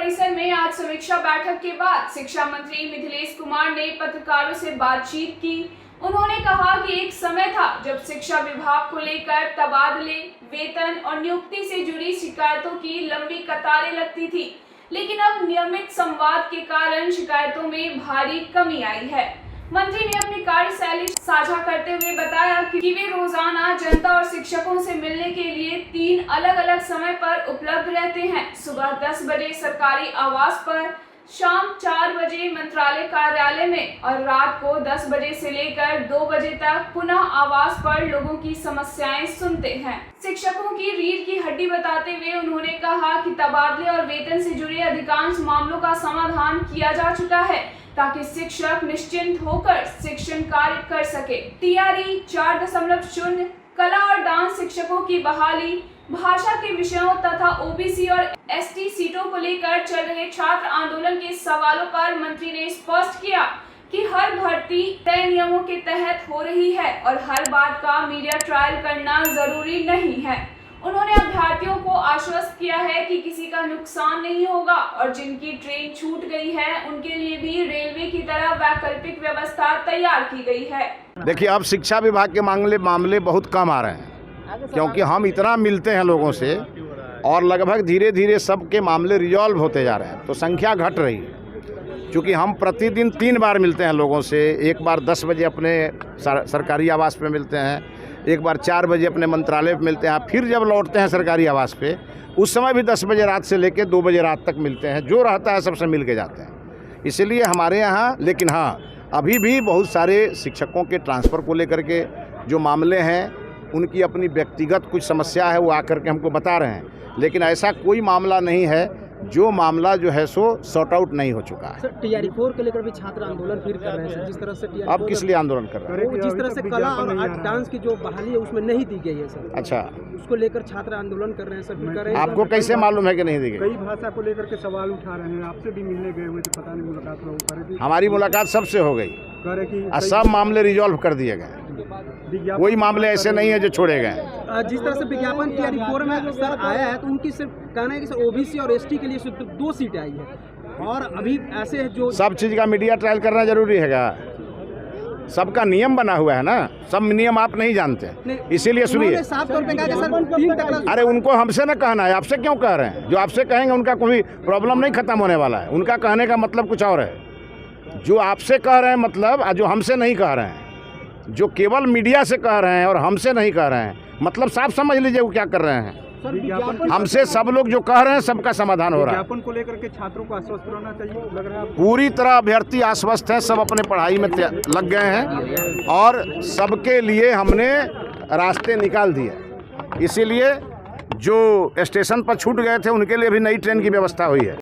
परिसर में आज समीक्षा बैठक के बाद शिक्षा मंत्री मिथिलेश कुमार ने पत्रकारों से बातचीत की। उन्होंने कहा कि एक समय था जब शिक्षा विभाग को लेकर तबादले, वेतन और नियुक्ति से जुड़ी शिकायतों की लंबी कतारें लगती थी, लेकिन अब नियमित संवाद के कारण शिकायतों में भारी कमी आई है। मंत्री ने अपनी कार्यशैली साझा करते हुए बताया कि वे रोजाना जनता और शिक्षकों से मिलने के लिए 3 अलग-अलग समय पर उपलब्ध रहते हैं। सुबह 10 बजे सरकारी आवास पर, शाम 4 बजे मंत्रालय कार्यालय में और रात को 10 बजे से लेकर 2 बजे तक पुनः आवास पर लोगों की समस्याएं सुनते हैं। शिक्षकों की रीढ़ की हड्डी बताते हुए उन्होंने कहा कि तबादले और वेतन से जुड़े अधिकांश मामलों का समाधान किया जा चुका है, ताकि शिक्षक निश्चिंत होकर शिक्षण कार्य कर सके। टीआरई 4.0, कला और डांस शिक्षकों की बहाली, भाषा के विषयों तथा ओबीसी और एसटी सीटों को लेकर चल रहे छात्र आंदोलन के सवालों पर मंत्री ने स्पष्ट किया कि हर भर्ती तय नियमों के तहत हो रही है और हर बात का मीडिया ट्रायल करना जरूरी नहीं है। उन्होंने अभ्यर्थियों को आश्वस्त किया है कि किसी का नुकसान नहीं होगा और जिनकी ट्रेन छूट गई है उनके लिए भी रेलवे की तरह वैकल्पिक व्यवस्था तैयार की गई है। देखिए, अब शिक्षा विभाग के मामले बहुत कम आ रहे हैं, क्योंकि हम इतना मिलते हैं लोगों से और लगभग धीरे धीरे सबके मामले रिजॉल्व होते जा रहे हैं, तो संख्या घट रही है। क्योंकि हम प्रतिदिन 3 बार मिलते हैं लोगों से, एक बार 10 बजे अपने सरकारी आवास पे मिलते हैं, एक बार 4 बजे अपने मंत्रालय पे मिलते हैं, फिर जब लौटते हैं सरकारी आवास पे उस समय भी 10 बजे रात से लेकर 2 बजे रात तक मिलते हैं। जो रहता है सबसे मिल के जाते हैं। इसलिए हमारे यहाँ, लेकिन हाँ, अभी भी बहुत सारे शिक्षकों के ट्रांसफ़र को लेकर के जो मामले हैं, उनकी अपनी व्यक्तिगत कुछ समस्या है, वो आकर के हमको बता रहे हैं, लेकिन ऐसा कोई मामला नहीं है जो मामला जो है सो सॉर्ट आउट नहीं हो चुका है। सर, टीआरई 4 के लेकर भी छात्र आंदोलन फिर कर रहे हैं सर, जिस तरह से अब किस लिए आंदोलन कर रहे हैं? जिस तरह से कला और आर्ट डांस की जो बहाली है उसमें नहीं दी गई है सर। अच्छा, उसको लेकर छात्र आंदोलन कर रहे हैं सर, कर रहे हैं। आपको कैसे मालूम है कि नहीं दी गई? कई भाषा को लेकर के सवाल उठा रहे हैं, आपसे भी मिलने गए हुए थे, पता नहीं मुलाकात हो। हमारी मुलाकात सबसे हो गई और सब मामले रिजॉल्व कर दिए गए। कोई मामले ऐसे नहीं है जो छोड़े गए। जिस तरह से विज्ञापन टीआरई 4 में सर आया है, तो उनकी सिर्फ कहना है कि सर ओबीसी और एसटी के लिए सिर्फ 2 सीटें आई है और अभी ऐसे जो सब चीज़ का मीडिया ट्रायल करना जरूरी है क्या? सबका नियम बना हुआ है ना, सब नियम आप नहीं जानते, इसीलिए सुनिए। साफ तौर पे कहा कि सर 3 तक। अरे उनको हमसे ना कहना है, आपसे क्यों कह रहे हैं? जो आपसे कहेंगे उनका कोई प्रॉब्लम नहीं खत्म होने वाला है। उनका कहने का मतलब कुछ और है। जो आपसे कह रहे हैं मतलब, जो हमसे नहीं कह रहे हैं, जो केवल मीडिया से कह रहे हैं और हमसे नहीं कह रहे हैं, मतलब साफ समझ लीजिए वो क्या कर रहे हैं। हमसे सब लोग जो कह रहे हैं सबका समाधान हो रहा है। विज्ञापन को लेकर के छात्रों को आश्वस्त रहना चाहिए, लग रहा है पूरी तरह अभ्यर्थी आश्वस्त हैं, सब अपने पढ़ाई में लग गए हैं और सबके लिए हमने रास्ते निकाल दिए। इसीलिए जो स्टेशन पर छूट गए थे उनके लिए भी नई ट्रेन की व्यवस्था हुई है।